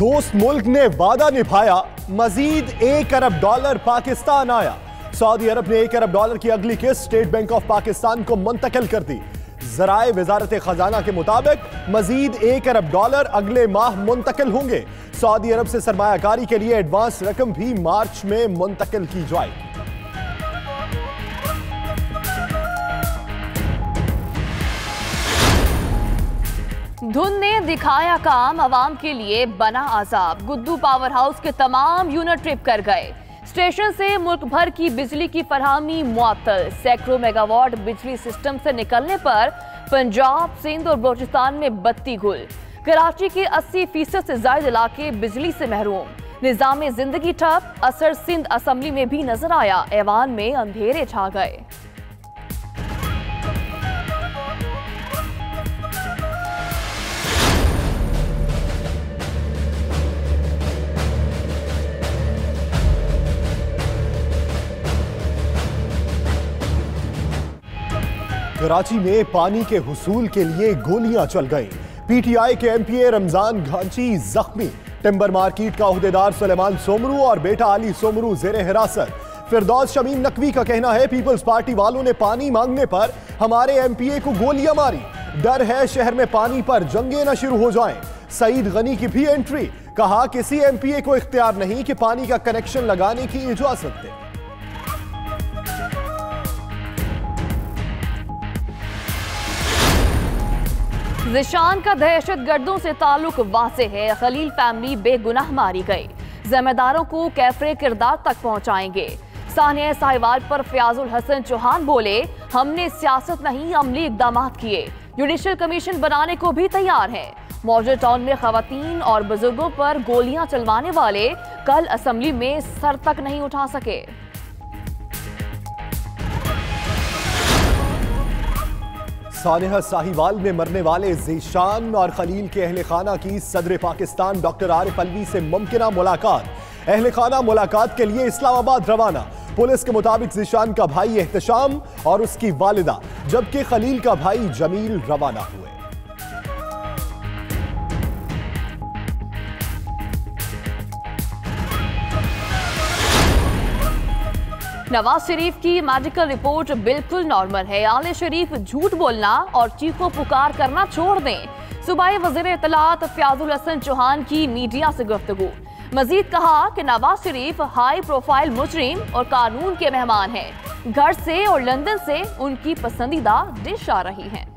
दोस्त मुल्क ने वादा निभाया, मजीद $1 अरब पाकिस्तान आया। सऊदी अरब ने $1 अरब की अगली किस्त स्टेट बैंक ऑफ पाकिस्तान को मुंतकिल कर दी। ज़राए वजारत खजाना के मुताबिक मजीद $1 अरब अगले माह मुंतकिल होंगे। सऊदी अरब से सरमायाकारी के लिए एडवांस रकम भी मार्च में मुंतकिल की जाएगी। धुंध ने दिखाया काम, आवाम के लिए बना अजाब। गुद्दू पावर हाउस के तमाम यूनिट ट्रिप कर गए। स्टेशन से मुल्क भर की बिजली की फरहमी मुअत्तल। सैकड़ों मेगावाट बिजली सिस्टम से निकलने पर पंजाब, सिंध और बलूचिस्तान में बत्ती गुल। कराची के 80% से ज्यादा इलाके बिजली से महरूम। निजाम जिंदगी ठप। असर सिंध असम्बली में भी नजर आया। ऐवान में अंधेरे छा गए। कराची में पानी के हुसूल के लिए गोलियां चल गई। पीटीआई के एमपीए रमजान घांची जख्मी। टिम्बर मार्केट का ओहदेदार सुलेमान सोमरू और बेटा अली सोमरू जेरे हिरासत। फिरदौस शमीम नकवी का कहना है पीपल्स पार्टी वालों ने पानी मांगने पर हमारे एमपीए को गोलियां मारी। डर है शहर में पानी पर जंगें न शुरू हो जाएं। सईद गनी की भी एंट्री। कहा किसी एमपीए को इख्तियार नहीं कि पानी का कनेक्शन लगाने की इजाजत दे। ज़िशान का दहशत गर्दों से ताल्लुक वाज़ेह है। खलील फैमिली बेगुनाह मारी गई। जिम्मेदारों को कैफरे किरदार तक पहुंचाएंगे। सानिया साहिवाल पर फयाजुल हसन चौहान बोले, हमने सियासत नहीं अमली इकदाम किए। जुडिशल कमीशन बनाने को भी तैयार हैं। मौजूद टाउन में खवातीन और बुजुर्गों पर गोलियां चलवाने वाले कल असम्बली में सर तक नहीं उठा सके। सानिया साहिवाल में मरने वाले ज़ीशान और खलील के अहले खाना की सदर पाकिस्तान डॉक्टर आरिफ अलवी से मुमकिना मुलाकात। अहले खाना मुलाकात के लिए इस्लामाबाद रवाना। पुलिस के मुताबिक ज़ीशान का भाई एहतशाम और उसकी वालिदा, जबकि खलील का भाई जमील रवाना हुए। नवाज शरीफ की मेडिकल रिपोर्ट बिल्कुल नॉर्मल है। आले शरीफ झूठ बोलना और चीखो पुकार करना छोड़ दें। सूबाई वज़ीर इत्तलात फयाजुल हसन चौहान की मीडिया से गुफ्तगू। मजीद कहा कि नवाज शरीफ हाई प्रोफाइल मुजरिम और कानून के मेहमान हैं। घर से और लंदन से उनकी पसंदीदा डिश आ रही है।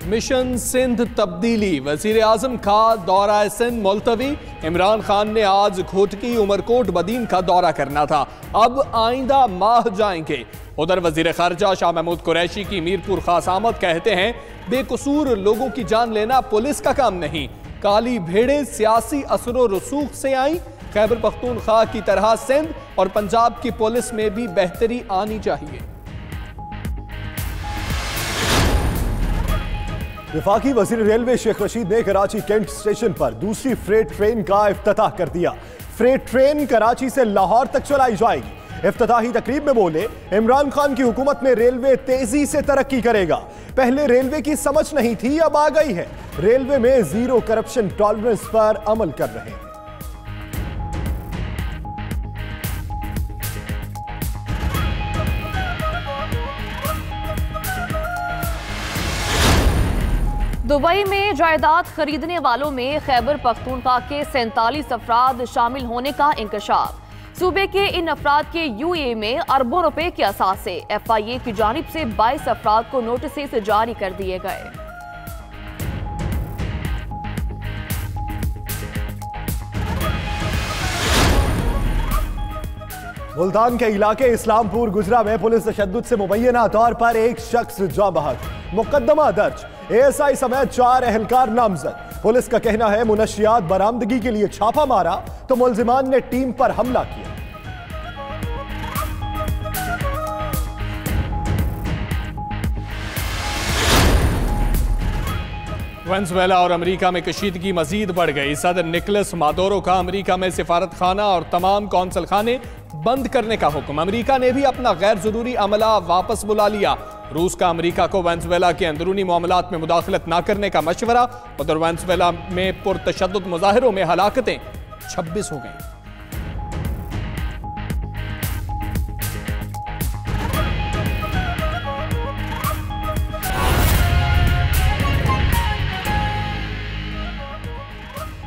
मिशन सिंध तब्दीली। वजीर आजम का दौरा सिंध मुलतवी। इमरान खान ने आज घोटकी, उमरकोट, बदीन का दौरा करना था, अब आइंदा माह जाएंगे। उधर वजीर खारजा शाह महमूद कुरैशी की मीरपुर खास आमद कहते हैं बेकसूर लोगों की जान लेना पुलिस का काम नहीं। काली भेड़े सियासी असरो रसूख से आई। खैबर पख्तूनख्वा की तरह सिंध और पंजाब की पुलिस में भी बेहतरी आनी चाहिए। वफाकी वज़ीर रेलवे शेख रशीद ने कराची कैंट स्टेशन पर दूसरी फ्रेट ट्रेन का इफ्तिताह कर दिया। फ्रेट ट्रेन कराची से लाहौर तक चलाई जाएगी। इफ्तिताही तकरीब में बोले, इमरान खान की हुकूमत में रेलवे तेजी से तरक्की करेगा। पहले रेलवे की समझ नहीं थी, अब आ गई है। रेलवे में जीरो करप्शन टॉलरेंस पर अमल कर रहे हैं। दुबई में जायदाद खरीदने वालों में खैबर पख्तूनख्वा के 47 अफराद शामिल होने का इंकशाफ। सूबे के इन अफराद के यूएई में अरबों रुपए के असासे। FIA की जानिब से 22 अफराद को नोटिस जारी कर दिए गए। मुल्तान के इलाके इस्लामपुर गुजरा में पुलिस तशद्दुद से मुबैना तौर पर एक शख्स जाँ बहक। मुकदमा दर्ज। ASI समेत 4 अहलकार नामजद। पुलिस का कहना है मुनशियात बरामदगी के लिए छापा मारा तो मुल्जिमान ने टीम पर हमला किया। वेनेजुएला और अमेरिका में कशीदगी मजीद बढ़ गई। सदर निकोलस मादुरो का अमेरिका में सिफारत खाना और तमाम कौंसल खाने बंद करने का हुक्म। अमेरिका ने भी अपना गैर जरूरी अमला वापस बुला लिया। रूस का अमेरिका को वेनेजुएला के अंदरूनी मामलात में मुदाखलत न करने का मशवरा। उधर वेनेजुएला में पुरतशद्दुद मुजाहिरों में हलाकतें 26 हो गई।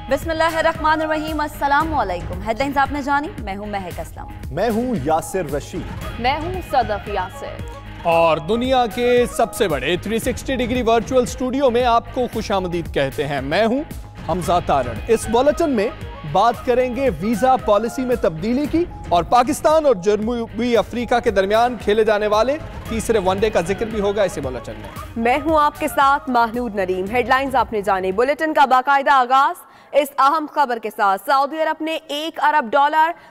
बिस्मिल्लाहिर्रहमानिर्रहीम, अस्सलाम वालेकुम। हेडलाइंस आपने जानी, मैं हूं महक असलम। मैं हूं यासिर रशीद। मैं हूं सदफ यासिर। और दुनिया के सबसे बड़े 360 डिग्री वर्चुअल स्टूडियो में आपको खुशामदीद कहते हैं। मैं हूं हमजा तारण। इस बुलेटिन में बात करेंगे वीजा पॉलिसी में तब्दीली की और पाकिस्तान और जनूबी अफ्रीका के दरमियान खेले जाने वाले तीसरे वनडे का जिक्र भी होगा इसी बुलेटिन में। मैं हूं आपके साथ महनूद नरीम। हेडलाइंस आपने जानी, बुलेटिन का बाकायदा आगाज इस अहम खबर के साथ। सऊदी अरब ने $1 अरब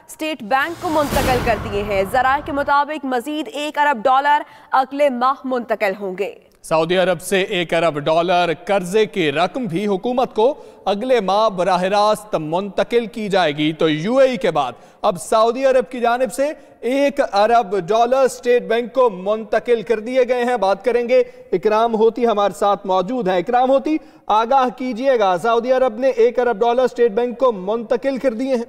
स्टेट बैंक को मुंतकिल कर दिए हैं। ज़राए के मुताबिक मजीद $1 अरब अगले माह मुंतकिल होंगे। सऊदी अरब से $1 अरब कर्जे की रकम भी हुकूमत को अगले माह बराह रास्त मुंतकिल की जाएगी। तो यूएई के बाद अब सऊदी अरब की जानिब से $1 अरब स्टेट बैंक को मुंतकिल कर दिए गए हैं। बात करेंगे, इकराम होती हमारे साथ मौजूद है। इकराम होती, आगाह कीजिएगा, सऊदी अरब ने $1 अरब स्टेट बैंक को मुंतकिल कर दिए हैं।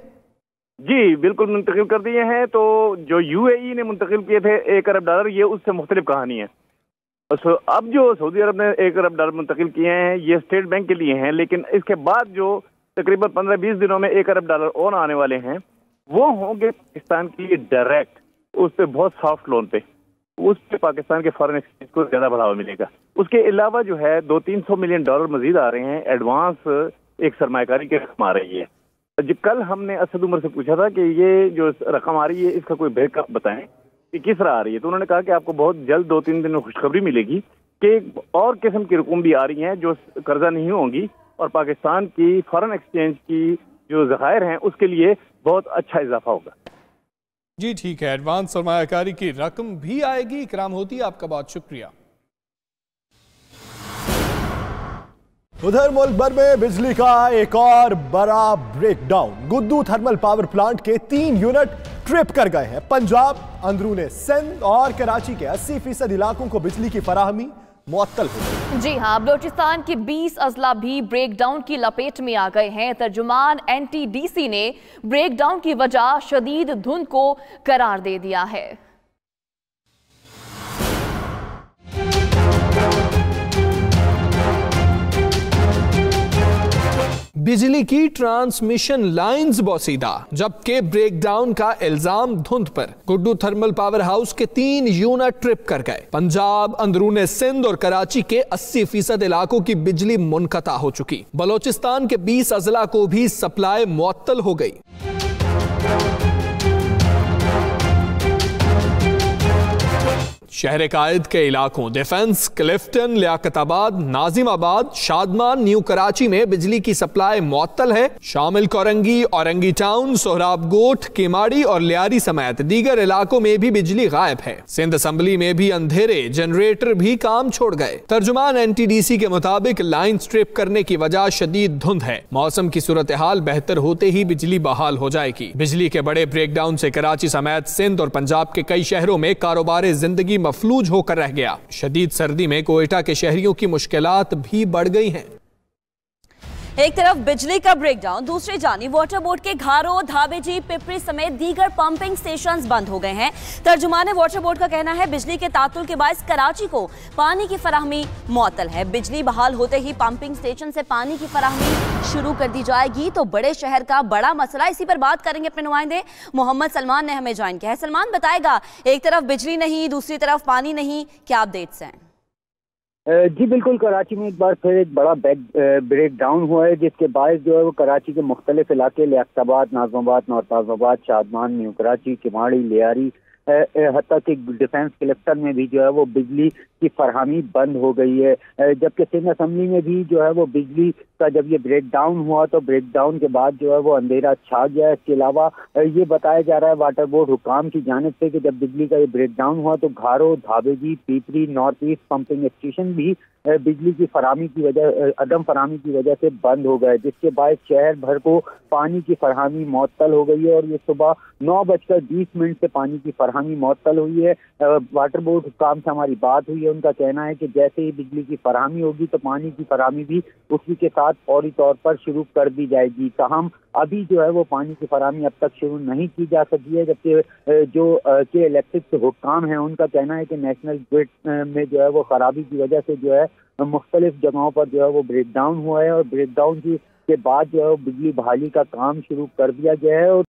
जी बिल्कुल मुंतकिल कर दिए हैं। तो जो यूएई ने मुंतकिल किए थे $1 अरब, ये उससे मुख्तलिफ कहानी है। अब जो सऊदी अरब ने $1 अरब मुंतकिल किए हैं ये स्टेट बैंक के लिए हैं, लेकिन इसके बाद जो तकरीबन 15-20 दिनों में $1 अरब और आने वाले हैं वो होंगे पाकिस्तान के लिए डायरेक्ट, उस पर बहुत सॉफ्ट लोन पे, उस पर पाकिस्तान के फॉरेन एक्सचेंज को ज्यादा बढ़ावा मिलेगा। उसके अलावा जो है $200-300 मिलियन मजीद आ रहे हैं। एडवांस एक सरमायाकारी की रकम आ रही है। कल हमने असद उमर से पूछा था कि ये जो रकम आ रही है इसका कोई ब्रेकअप बताएं कि किस तरह आ रही है, तो उन्होंने कहा कि आपको बहुत जल्द 2-3 दिन में खुशखबरी मिलेगी कि और किस्म की रकम भी आ रही हैं जो कर्जा नहीं होंगी और पाकिस्तान की फॉरेन एक्सचेंज की जो ज़खायर हैं उसके लिए बहुत अच्छा इजाफा होगा। जी ठीक है, एडवांस सरमायाकारी की रकम भी आएगी। इकराम होती, आपका बहुत शुक्रिया। उधर मुल्क भर में बिजली का एक और बड़ा ब्रेकडाउन। गुद्दू थर्मल पावर प्लांट के 3 यूनिट ट्रिप कर गए हैं। पंजाब, अंदरूने सिंध और कराची के 80% इलाकों को बिजली की फराहमी मुअत्तल हो गई। जी हां, बलोचिस्तान के 20 अजला भी ब्रेकडाउन की लपेट में आ गए हैं। तर्जुमान NTDC ने ब्रेकडाउन की वजह शदीद धुंध को करार दे दिया है। बिजली की ट्रांसमिशन लाइंस बोसीदा, जबकि ब्रेकडाउन का इल्जाम धुंध पर। गुड्डू थर्मल पावर हाउस के 3 यूनिट ट्रिप कर गए। पंजाब, अंदरूने सिंध और कराची के 80% इलाकों की बिजली मुनक़ता हो चुकी। बलोचिस्तान के 20 अजला को भी सप्लाई मुअत्तल हो गई। शहर कायद के इलाकों डिफेंस, क्लिफ्टन, लियाकताबाद, नाजिमाबाद, शादमान, न्यू कराची में बिजली की सप्लाई मुअत्तल है। शामिल कोरंगी, औरंगी टाउन, सोहराब गोट, केमाड़ी और लियारी समेत दीगर इलाकों में भी बिजली गायब है। सिंध असम्बली में भी अंधेरे, जनरेटर भी काम छोड़ गए। तर्जुमान NTDC के मुताबिक लाइन स्ट्रिप करने की वजह शदीद धुंध है। मौसम की सूरत हाल बेहतर होते ही बिजली बहाल हो जाएगी। बिजली के बड़े ब्रेकडाउन से कराची समेत सिंध और पंजाब के कई शहरों में कारोबार जिंदगी मफलूज होकर रह गया। शदीद सर्दी में कोयटा के शहरियों की मुश्किलात भी बढ़ गई हैं। एक तरफ बिजली का ब्रेकडाउन, दूसरी जानी वाटर बोर्ड के घारो, धाबेजी, पिपरी समेत दीगर पंपिंग स्टेशंस बंद हो गए हैं। तर्जुमान वाटर बोर्ड का कहना है बिजली के तातुल के बायस कराची को पानी की फराहमी मुअत्तल है। बिजली बहाल होते ही पंपिंग स्टेशन से पानी की फराहमी शुरू कर दी जाएगी। तो बड़े शहर का बड़ा मसला, इसी पर बात करेंगे अपने नुमाइंदे मोहम्मद सलमान ने हमें ज्वाइन किया है। सलमान बताएगा, एक तरफ बिजली नहीं, दूसरी तरफ पानी नहीं, क्या अपडेट्स हैं? जी बिल्कुल, कराची में एक बार फिर एक बड़ा ब्रेक डाउन हुआ है जिसके बायस जो है वो कराची के मुख्तलिफ इलाके, लियाकताबाद, नाज़िमाबाद, नौताबाद, शादमान, न्यू कराची, किमाड़ी, लियारी, हत्ता कि डिफेंस क्लिफ्टन में भी जो है वो बिजली की फरहमी बंद हो गई है। जबकि सिंध असम्बली में भी जो है वो बिजली का जब ये ब्रेक डाउन हुआ तो ब्रेक डाउन के बाद जो है वो अंधेरा छा गया। इसके अलावा ये बताया जा रहा है वाटर बोर्ड हुकाम की जानिब से कि जब बिजली का ये ब्रेक डाउन हुआ तो Gharo, Dhabeji, Pipri, north east pumping station भी बिजली की फरामी की वजह अदम फरामी की वजह से बंद हो गए, जिसके बाद शहर भर को पानी की फराहमी मुअत्तल हो गई है और ये सुबह 9:20 से पानी की फराहमी मुअत्तल हुई है। वाटर बोर्ड हुकाम से हमारी बात हुई है, उनका कहना है कि जैसे ही बिजली की फराहमी होगी तो पानी की फराहमी भी उसी के साथ फौरी तौर पर शुरू कर दी जाएगी। ताहम अभी जो है वो पानी की फराहमी अब तक शुरू नहीं की जा सकी है, जबकि जो के इलेक्ट्रिक हुक्काम है उनका कहना है कि नेशनल ग्रिड में जो है वो खराबी की वजह से जो है मुख्तलिफ जगहों पर जो है वो ब्रेक डाउन हुआ है और ब्रेक डाउन के बाद जो है बिजली बहाली का काम शुरू कर दिया गया है। और